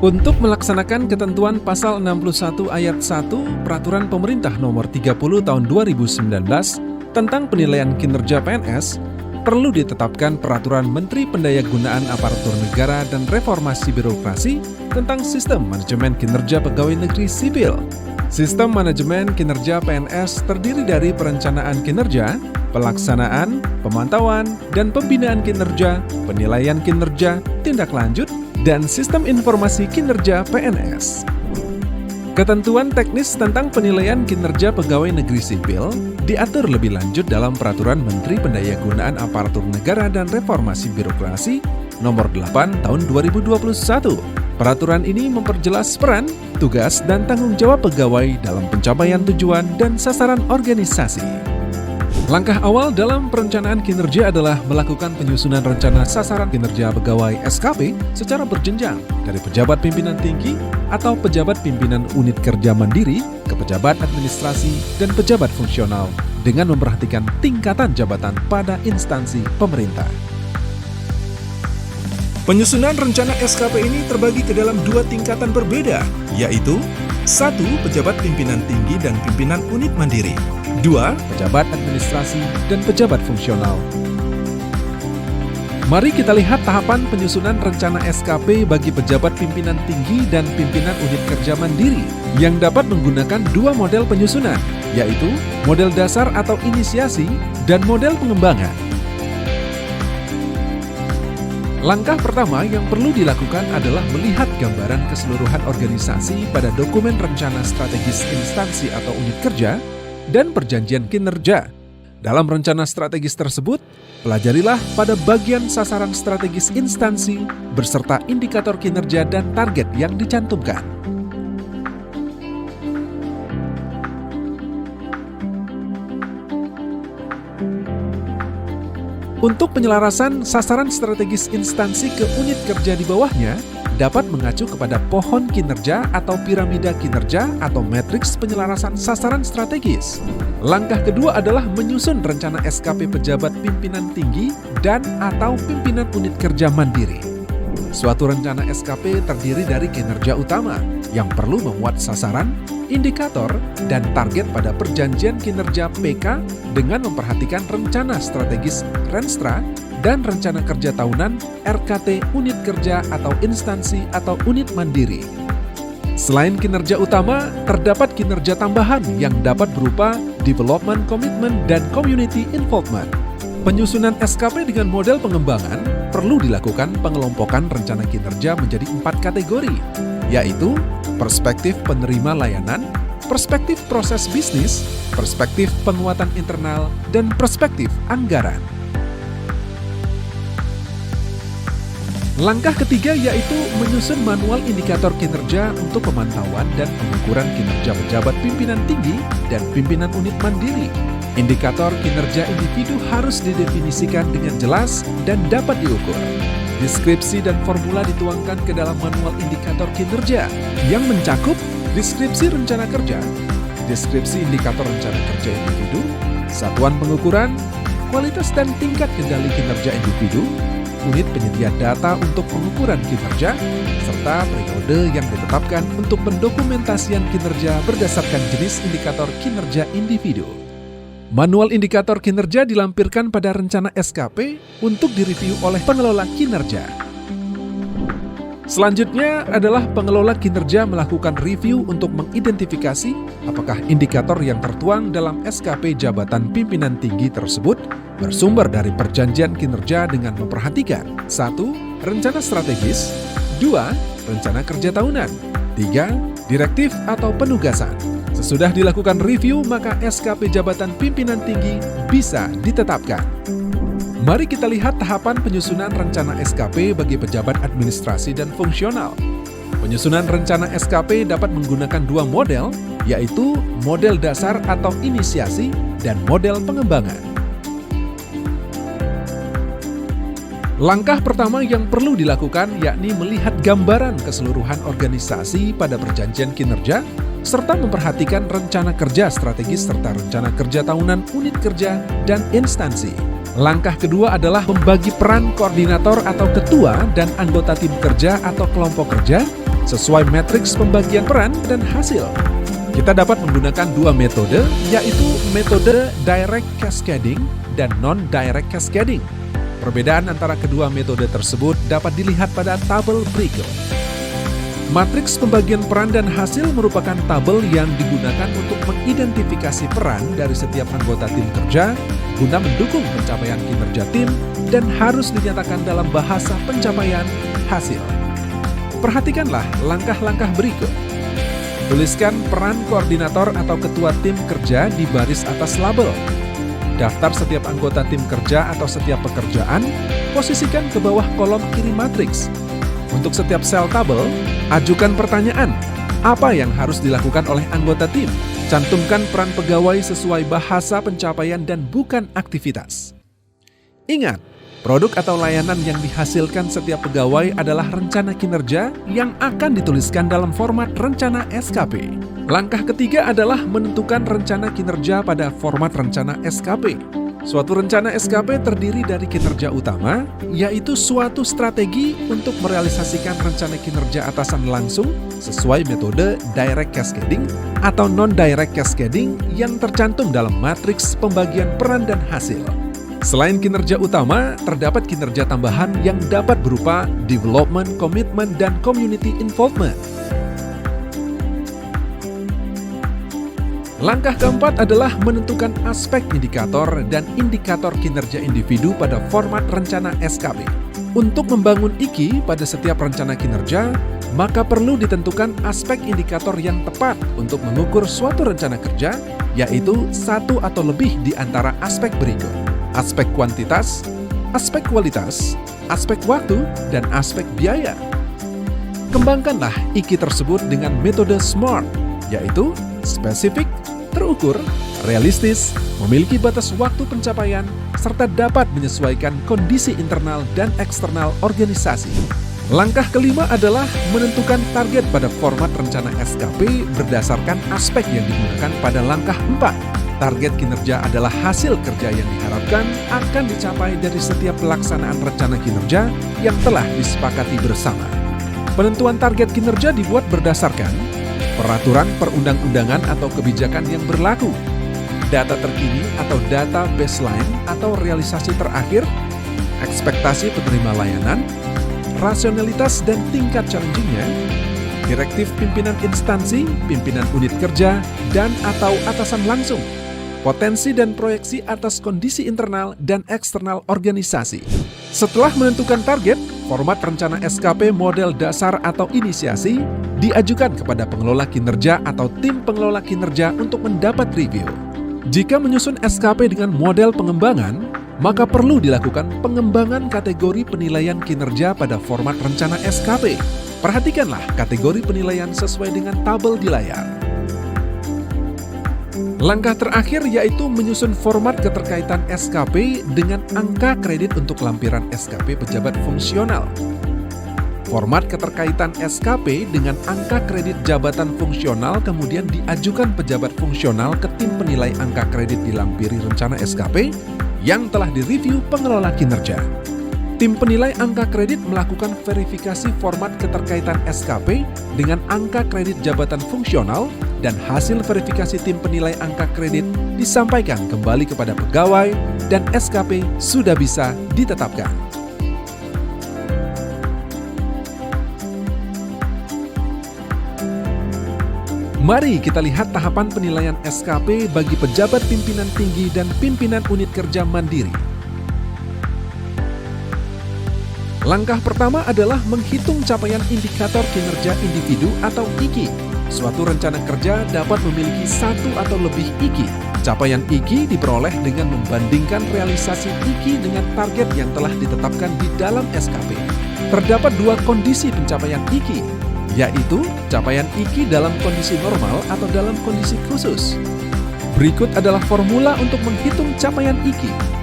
Untuk melaksanakan ketentuan pasal 61 ayat 1 Peraturan Pemerintah Nomor 30 Tahun 2019 tentang penilaian kinerja PNS, perlu ditetapkan Peraturan Menteri Pendayagunaan Aparatur Negara dan Reformasi Birokrasi tentang Sistem Manajemen Kinerja Pegawai Negeri Sipil. Sistem manajemen kinerja PNS terdiri dari perencanaan kinerja, pelaksanaan, pemantauan, dan pembinaan kinerja, penilaian kinerja, tindak lanjut, dan sistem informasi kinerja PNS. Ketentuan teknis tentang penilaian kinerja pegawai negeri sipil diatur lebih lanjut dalam Peraturan Menteri Pendayagunaan Aparatur Negara dan Reformasi Birokrasi Nomor 8 Tahun 2021. Peraturan ini memperjelas peran, tugas, dan tanggung jawab pegawai dalam pencapaian tujuan dan sasaran organisasi. Langkah awal dalam perencanaan kinerja adalah melakukan penyusunan rencana sasaran kinerja pegawai SKP secara berjenjang dari pejabat pimpinan tinggi atau pejabat pimpinan unit kerja mandiri ke pejabat administrasi dan pejabat fungsional dengan memperhatikan tingkatan jabatan pada instansi pemerintah. Penyusunan rencana SKP ini terbagi ke dalam dua tingkatan berbeda, yaitu 1. Pejabat pimpinan tinggi dan pimpinan unit mandiri. 2. Pejabat administrasi dan pejabat fungsional. Mari kita lihat tahapan penyusunan rencana SKP bagi pejabat pimpinan tinggi dan pimpinan unit kerja mandiri yang dapat menggunakan dua model penyusunan, yaitu model dasar atau inisiasi dan model pengembangan. Langkah pertama yang perlu dilakukan adalah melihat gambaran keseluruhan organisasi pada dokumen rencana strategis instansi atau unit kerja dan perjanjian kinerja. Dalam rencana strategis tersebut, pelajarilah pada bagian sasaran strategis instansi beserta indikator kinerja dan target yang dicantumkan. Untuk penyelarasan sasaran strategis instansi ke unit kerja di bawahnya, dapat mengacu kepada pohon kinerja atau piramida kinerja atau matriks penyelarasan sasaran strategis. Langkah kedua adalah menyusun rencana SKP pejabat pimpinan tinggi dan atau pimpinan unit kerja mandiri. Suatu rencana SKP terdiri dari kinerja utama yang perlu memuat sasaran, indikator, dan target pada perjanjian kinerja PK dengan memperhatikan rencana strategis Renstra dan rencana kerja tahunan RKT unit kerja atau instansi atau unit mandiri. Selain kinerja utama, terdapat kinerja tambahan yang dapat berupa development commitment dan community involvement. Penyusunan SKP dengan model pengembangan perlu dilakukan pengelompokan rencana kinerja menjadi 4 kategori, yaitu perspektif penerima layanan, perspektif proses bisnis, perspektif penguatan internal, dan perspektif anggaran. Langkah ketiga yaitu menyusun manual indikator kinerja untuk pemantauan dan pengukuran kinerja pejabat pimpinan tinggi dan pimpinan unit mandiri. Indikator kinerja individu harus didefinisikan dengan jelas dan dapat diukur. Deskripsi dan formula dituangkan ke dalam manual indikator kinerja yang mencakup deskripsi rencana kerja, deskripsi indikator rencana kerja individu, satuan pengukuran, kualitas dan tingkat kendali kinerja individu, unit penyedia data untuk pengukuran kinerja, serta periode yang ditetapkan untuk pendokumentasian kinerja berdasarkan jenis indikator kinerja individu. Manual indikator kinerja dilampirkan pada rencana SKP untuk direview oleh pengelola kinerja. Selanjutnya adalah pengelola kinerja melakukan review untuk mengidentifikasi apakah indikator yang tertuang dalam SKP jabatan pimpinan tinggi tersebut bersumber dari perjanjian kinerja dengan memperhatikan 1. Rencana strategis, 2. Rencana kerja tahunan, 3. Direktif atau penugasan. Sesudah dilakukan review, maka SKP jabatan pimpinan tinggi bisa ditetapkan. Mari kita lihat tahapan penyusunan rencana SKP bagi pejabat administrasi dan fungsional. Penyusunan rencana SKP dapat menggunakan dua model, yaitu model dasar atau inisiasi dan model pengembangan. Langkah pertama yang perlu dilakukan yakni melihat gambaran keseluruhan organisasi pada perjanjian kinerja serta memperhatikan rencana kerja strategis serta rencana kerja tahunan unit kerja dan instansi. Langkah kedua adalah membagi peran koordinator atau ketua dan anggota tim kerja atau kelompok kerja sesuai matriks pembagian peran dan hasil. Kita dapat menggunakan dua metode, yaitu metode direct cascading dan non-direct cascading. Perbedaan antara kedua metode tersebut dapat dilihat pada tabel berikut. Matriks pembagian peran dan hasil merupakan tabel yang digunakan untuk mengidentifikasi peran dari setiap anggota tim kerja guna mendukung pencapaian kinerja tim dan harus dinyatakan dalam bahasa pencapaian hasil. Perhatikanlah langkah-langkah berikut. Tuliskan peran koordinator atau ketua tim kerja di baris atas label. Daftar setiap anggota tim kerja atau setiap pekerjaan, posisikan ke bawah kolom kiri matriks. Untuk setiap sel tabel, ajukan pertanyaan, apa yang harus dilakukan oleh anggota tim? Cantumkan peran pegawai sesuai bahasa pencapaian dan bukan aktivitas. Ingat, produk atau layanan yang dihasilkan setiap pegawai adalah rencana kinerja yang akan dituliskan dalam format rencana SKP. Langkah ketiga adalah menentukan rencana kinerja pada format rencana SKP. Suatu rencana SKP terdiri dari kinerja utama, yaitu suatu strategi untuk merealisasikan rencana kinerja atasan langsung sesuai metode direct cascading atau non-direct cascading yang tercantum dalam matriks pembagian peran dan hasil. Selain kinerja utama, terdapat kinerja tambahan yang dapat berupa development, commitment, dan community involvement. Langkah keempat adalah menentukan aspek indikator dan indikator kinerja individu pada format rencana SKP. Untuk membangun IKI pada setiap rencana kinerja, maka perlu ditentukan aspek indikator yang tepat untuk mengukur suatu rencana kerja, yaitu satu atau lebih di antara aspek berikut: aspek kuantitas, aspek kualitas, aspek waktu, dan aspek biaya. Kembangkanlah IKI tersebut dengan metode SMART, yaitu spesifik, terukur, realistis, memiliki batas waktu pencapaian, serta dapat menyesuaikan kondisi internal dan eksternal organisasi. Langkah kelima adalah menentukan target pada format rencana SKP berdasarkan aspek yang digunakan pada langkah 4. Target kinerja adalah hasil kerja yang diharapkan akan dicapai dari setiap pelaksanaan rencana kinerja yang telah disepakati bersama. Penentuan target kinerja dibuat berdasarkan peraturan perundang-undangan atau kebijakan yang berlaku, data terkini atau data baseline atau realisasi terakhir, ekspektasi penerima layanan, rasionalitas dan tingkat challenging-nya, direktif pimpinan instansi, pimpinan unit kerja, dan atau atasan langsung, potensi dan proyeksi atas kondisi internal dan eksternal organisasi. Setelah menentukan target, format rencana SKP model dasar atau inisiasi diajukan kepada pengelola kinerja atau tim pengelola kinerja untuk mendapat review. Jika menyusun SKP dengan model pengembangan, maka perlu dilakukan pengembangan kategori penilaian kinerja pada format rencana SKP. Perhatikanlah kategori penilaian sesuai dengan tabel di layar. Langkah terakhir yaitu menyusun format keterkaitan SKP dengan angka kredit untuk lampiran SKP pejabat fungsional. Format keterkaitan SKP dengan angka kredit jabatan fungsional kemudian diajukan pejabat fungsional ke tim penilai angka kredit dilampiri rencana SKP yang telah direview pengelola kinerja. Tim penilai angka kredit melakukan verifikasi format keterkaitan SKP dengan angka kredit jabatan fungsional dan hasil verifikasi tim penilai angka kredit disampaikan kembali kepada pegawai dan SKP sudah bisa ditetapkan. Mari kita lihat tahapan penilaian SKP bagi pejabat pimpinan tinggi dan pimpinan unit kerja mandiri. Langkah pertama adalah menghitung capaian indikator kinerja individu atau IKI. Suatu rencana kerja dapat memiliki satu atau lebih IKI. Capaian IKI diperoleh dengan membandingkan realisasi IKI dengan target yang telah ditetapkan di dalam SKP. Terdapat dua kondisi pencapaian IKI, yaitu capaian IKI dalam kondisi normal atau dalam kondisi khusus. Berikut adalah formula untuk menghitung capaian IKI.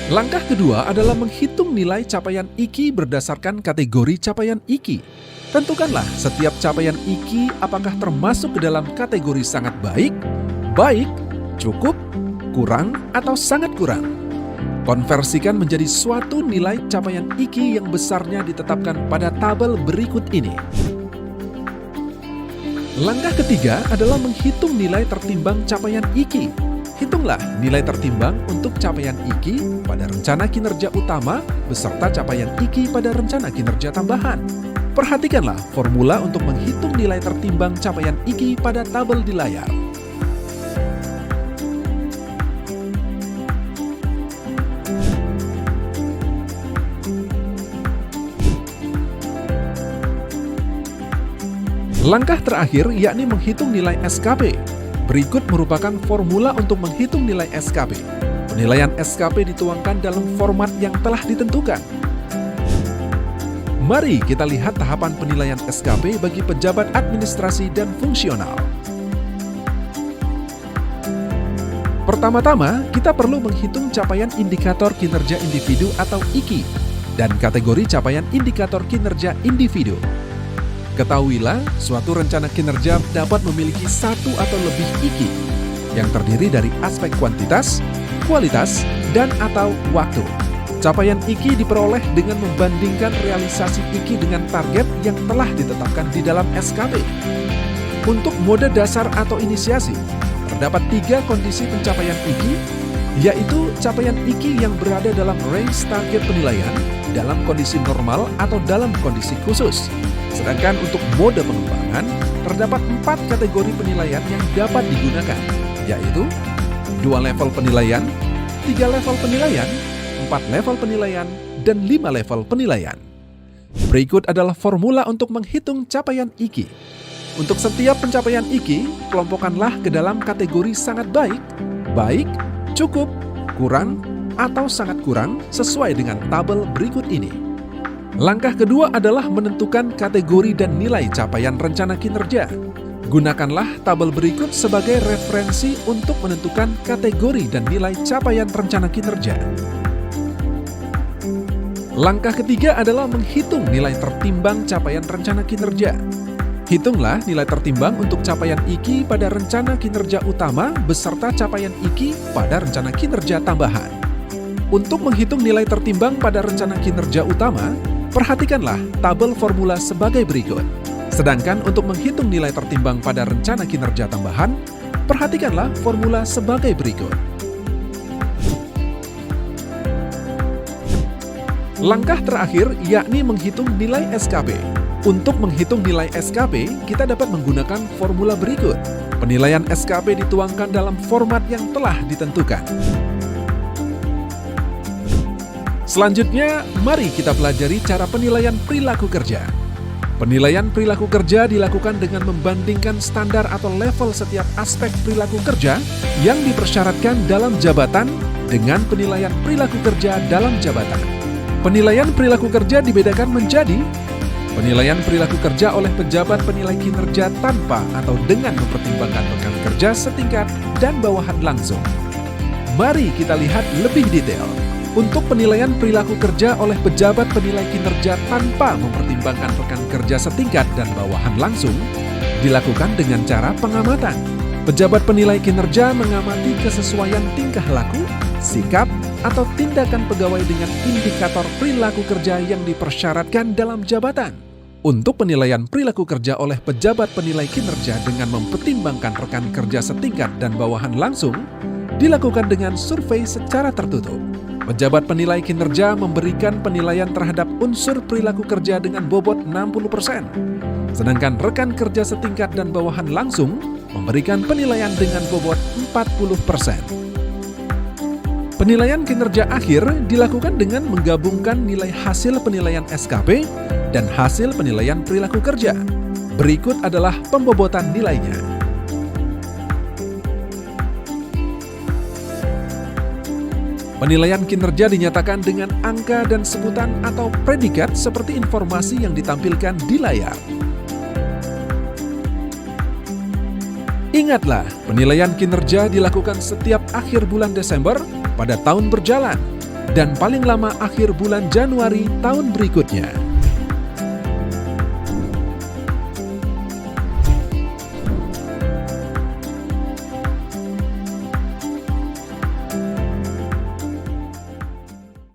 Langkah kedua adalah menghitung nilai capaian IKI berdasarkan kategori capaian IKI. Tentukanlah setiap capaian IKI apakah termasuk ke dalam kategori sangat baik, baik, cukup, kurang, atau sangat kurang. Konversikan menjadi suatu nilai capaian IKI yang besarnya ditetapkan pada tabel berikut ini. Langkah ketiga adalah menghitung nilai tertimbang capaian IKI. Hitunglah nilai tertimbang untuk capaian IKI pada rencana kinerja utama beserta capaian IKI pada rencana kinerja tambahan. Perhatikanlah formula untuk menghitung nilai tertimbang capaian IKI pada tabel di layar. Langkah terakhir yakni menghitung nilai SKP. Berikut merupakan formula untuk menghitung nilai SKP. Penilaian SKP dituangkan dalam format yang telah ditentukan. Mari kita lihat tahapan penilaian SKP bagi pejabat administrasi dan fungsional. Pertama-tama, kita perlu menghitung capaian indikator kinerja individu atau IKI dan kategori capaian indikator kinerja individu. Ketahuilah, suatu rencana kinerja dapat memiliki satu atau lebih IKI yang terdiri dari aspek kuantitas, kualitas, dan atau waktu. Capaian IKI diperoleh dengan membandingkan realisasi IKI dengan target yang telah ditetapkan di dalam SKP. Untuk mode dasar atau inisiasi, terdapat 3 kondisi pencapaian IKI, yaitu capaian IKI yang berada dalam range target penilaian, dalam kondisi normal atau dalam kondisi khusus. Sedangkan untuk mode pengembangan, terdapat 4 kategori penilaian yang dapat digunakan, yaitu 2 level penilaian, 3 level penilaian, 4 level penilaian, dan 5 level penilaian. Berikut adalah formula untuk menghitung capaian IKI. Untuk setiap pencapaian IKI, kelompokkanlah ke dalam kategori sangat baik, baik, cukup, kurang, atau sangat kurang sesuai dengan tabel berikut ini. Langkah kedua adalah menentukan kategori dan nilai capaian rencana kinerja. Gunakanlah tabel berikut sebagai referensi untuk menentukan kategori dan nilai capaian rencana kinerja. Langkah ketiga adalah menghitung nilai tertimbang capaian rencana kinerja. Hitunglah nilai tertimbang untuk capaian IKI pada rencana kinerja utama beserta capaian IKI pada rencana kinerja tambahan. Untuk menghitung nilai tertimbang pada rencana kinerja utama, perhatikanlah tabel formula sebagai berikut. Sedangkan untuk menghitung nilai tertimbang pada rencana kinerja tambahan, perhatikanlah formula sebagai berikut. Langkah terakhir yakni menghitung nilai SKP. Untuk menghitung nilai SKP, kita dapat menggunakan formula berikut. Penilaian SKP dituangkan dalam format yang telah ditentukan. Selanjutnya, mari kita pelajari cara penilaian perilaku kerja. Penilaian perilaku kerja dilakukan dengan membandingkan standar atau level setiap aspek perilaku kerja yang dipersyaratkan dalam jabatan dengan penilaian perilaku kerja dalam jabatan. Penilaian perilaku kerja dibedakan menjadi penilaian perilaku kerja oleh pejabat penilai kinerja tanpa atau dengan mempertimbangkan rekan kerja setingkat dan bawahan langsung. Mari kita lihat lebih detail. Untuk penilaian perilaku kerja oleh pejabat penilai kinerja tanpa mempertimbangkan rekan kerja setingkat dan bawahan langsung, dilakukan dengan cara pengamatan. Pejabat penilai kinerja mengamati kesesuaian tingkah laku, sikap, atau tindakan pegawai dengan indikator perilaku kerja yang dipersyaratkan dalam jabatan. Untuk penilaian perilaku kerja oleh pejabat penilai kinerja dengan mempertimbangkan rekan kerja setingkat dan bawahan langsung, dilakukan dengan survei secara tertutup. Pejabat penilai kinerja memberikan penilaian terhadap unsur perilaku kerja dengan bobot 60%. Sedangkan rekan kerja setingkat dan bawahan langsung memberikan penilaian dengan bobot 40%. Penilaian kinerja akhir dilakukan dengan menggabungkan nilai hasil penilaian SKP dan hasil penilaian perilaku kerja. Berikut adalah pembobotan nilainya. Penilaian kinerja dinyatakan dengan angka dan sebutan atau predikat seperti informasi yang ditampilkan di layar. Ingatlah, penilaian kinerja dilakukan setiap akhir bulan Desember pada tahun berjalan. dan paling lama akhir bulan Januari tahun berikutnya.